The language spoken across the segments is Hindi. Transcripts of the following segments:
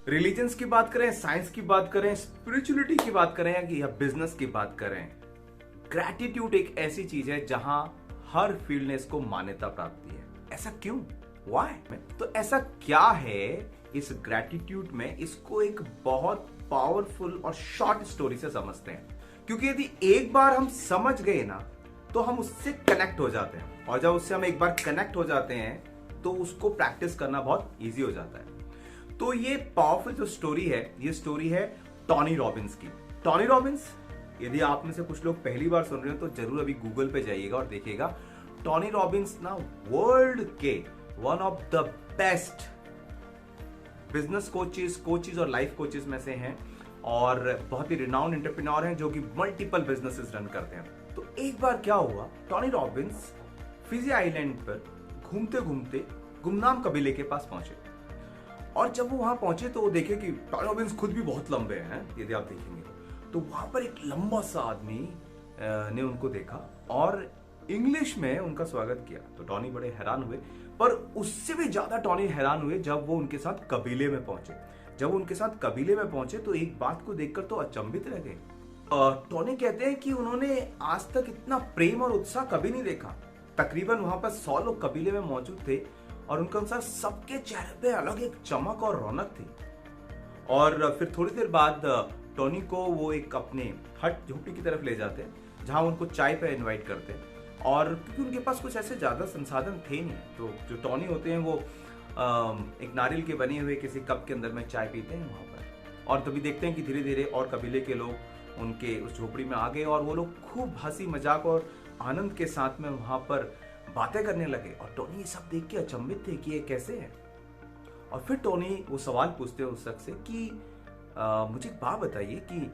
रिलीजन्स की बात करें, साइंस की बात करें, स्पिरिचुअलिटी की बात करें या बिजनेस की बात करें, ग्रैटिट्यूड एक ऐसी चीज है जहां हर फील्ड ने इसको मान्यता प्राप्त है। ऐसा क्यों? व्हाई? तो ऐसा क्या है इस ग्रैटिट्यूड में? इसको एक बहुत पावरफुल और शॉर्ट स्टोरी से समझते हैं, क्योंकि यदि एक बार हम समझ गए ना तो हम उससे कनेक्ट हो जाते हैं, और जब उससे हम एक बार कनेक्ट हो जाते हैं तो उसको प्रैक्टिस करना बहुत इजी हो जाता है। तो ये पावरफुल जो स्टोरी है, ये स्टोरी है टोनी रॉबिन्स की। टोनी रॉबिन्स, यदि आप में से कुछ लोग पहली बार सुन रहे हो तो जरूर अभी गूगल पे जाइएगा और देखिएगा। टोनी रॉबिन्स ना वर्ल्ड के one of the best business coaches और लाइफ कोचेस में से हैं, और बहुत ही रिनाउंड एंटरप्रेन्योर हैं जो कि मल्टीपल बिजनेसेस रन करते हैं। तो एक बार क्या हुआ, टोनी रॉबिन्स फिजी आइलैंड पर घूमते घूमते गुमनाम कबीले के पास पहुंचे, और जब वो वहां पहुंचे तो वो देखे कि टोनी रॉबिन्स खुद भी बहुत लंबे हैं। यदि आप देखेंगे तो वहां पर एक लंबा सा आदमी ने उनको देखा और इंग्लिश में उनका स्वागत किया। तो टोनी बड़े हैरान हुए, पर उससे भी ज्यादा टोनी हैरान हुए जब वो उनके साथ कबीले में पहुंचे। जब वो उनके साथ कबीले में पहुंचे तो एक बात को देखकर तो अचंभित रह गए। टोनी कहते हैं कि उन्होंने आज तक इतना प्रेम और उत्साह कभी नहीं देखा। तकरीबन वहां पर 100 लोग कबीले में मौजूद थे, और उनके अनुसार सबके चेहरे पे अलग एक चमक और रौनक थी। और फिर थोड़ी देर बाद टोनी को वो एक अपने हट झोपड़ी की तरफ ले जाते हैं, जहां उनको चाय पे इनवाइट करते हैं। और क्योंकि उनके पास कुछ ऐसे ज्यादा संसाधन थे नहीं, तो जो टोनी होते हैं वो एक नारियल के बने हुए किसी कप के अंदर में चाय पीते हैं वहां पर। और तभी देखते हैं कि धीरे धीरे और कबीले के लोग उनके उस झोपड़ी में आ गए, और वो लोग खूब हंसी मजाक और आनंद के साथ में वहां पर बातें करने लगे। और टोनी ये सब देख के अचंभित थे कि ये कैसे है। और फिर टोनी वो सवाल पूछते हैं उस शख्स से कि मुझे एक बात बताइए कि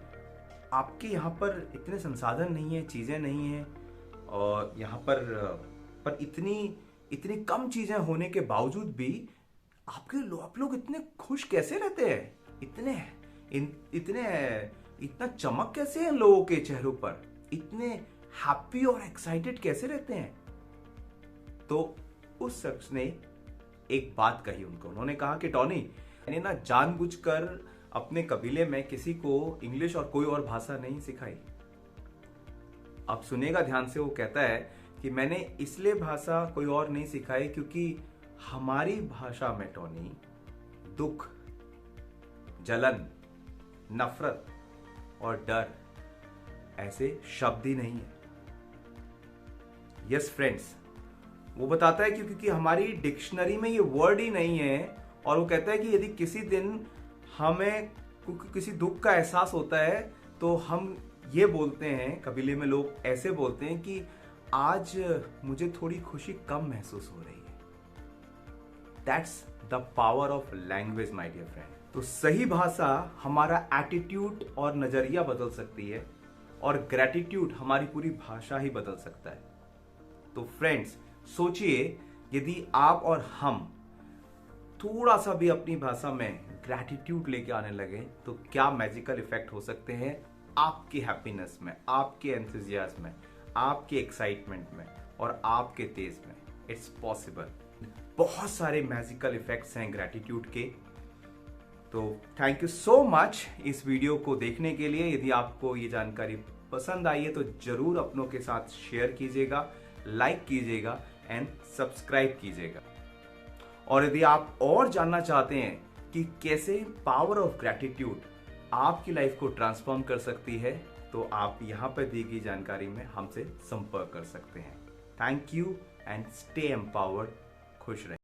आपके यहाँ पर इतने संसाधन नहीं है, चीजें नहीं है, और यहाँ पर इतनी कम चीजें होने के बावजूद भी आप लोग इतने खुश कैसे रहते हैं? इतना चमक कैसे है लोगों के चेहरों पर? इतने हैप्पी और एक्साइटेड कैसे रहते हैं? तो उस शख्स ने एक बात कही उनको। उन्होंने कहा कि टोनी, मैंने ना जानबूझकर अपने कबीले में किसी को इंग्लिश और कोई और भाषा नहीं सिखाई। अब सुनेगा ध्यान से। वो कहता है कि मैंने इसलिए भाषा कोई और नहीं सिखाई क्योंकि हमारी भाषा में टोनी दुख, जलन, नफरत और डर ऐसे शब्द ही नहीं है। यस फ्रेंड्स, वो बताता है क्योंकि हमारी डिक्शनरी में ये वर्ड ही नहीं है। और वो कहता है कि यदि किसी दिन हमें किसी दुख का एहसास होता है तो हम ये बोलते हैं, कबीले में लोग ऐसे बोलते हैं कि आज मुझे थोड़ी खुशी कम महसूस हो रही है। That's the power of language my dear friend. तो सही भाषा हमारा एटीट्यूड और नजरिया बदल सकती है, और ग्रैटिट्यूड हमारी पूरी भाषा ही बदल सकता है। तो फ्रेंड्स, सोचिए यदि आप और हम थोड़ा सा भी अपनी भाषा में ग्रैटिट्यूड लेके आने लगे तो क्या मैजिकल इफेक्ट हो सकते हैं आपकी हैप्पीनेस में, आपके एंथुजियाज्म में, आपके एक्साइटमेंट में और आपके तेज में। It's possible. बहुत सारे मैजिकल इफेक्ट्स हैं ग्रैटिट्यूड के। तो थैंक यू सो मच इस वीडियो को देखने के लिए। यदि आपको ये जानकारी पसंद आई है तो जरूर अपनों के साथ शेयर कीजिएगा, लाइक कीजिएगा एंड सब्सक्राइब कीजिएगा। और यदि आप और जानना चाहते हैं कि कैसे पावर ऑफ ग्रैटिट्यूड आपकी लाइफ को ट्रांसफॉर्म कर सकती है, तो आप यहां पर दी गई जानकारी में हमसे संपर्क कर सकते हैं। Thank you and stay empowered. खुश रहें।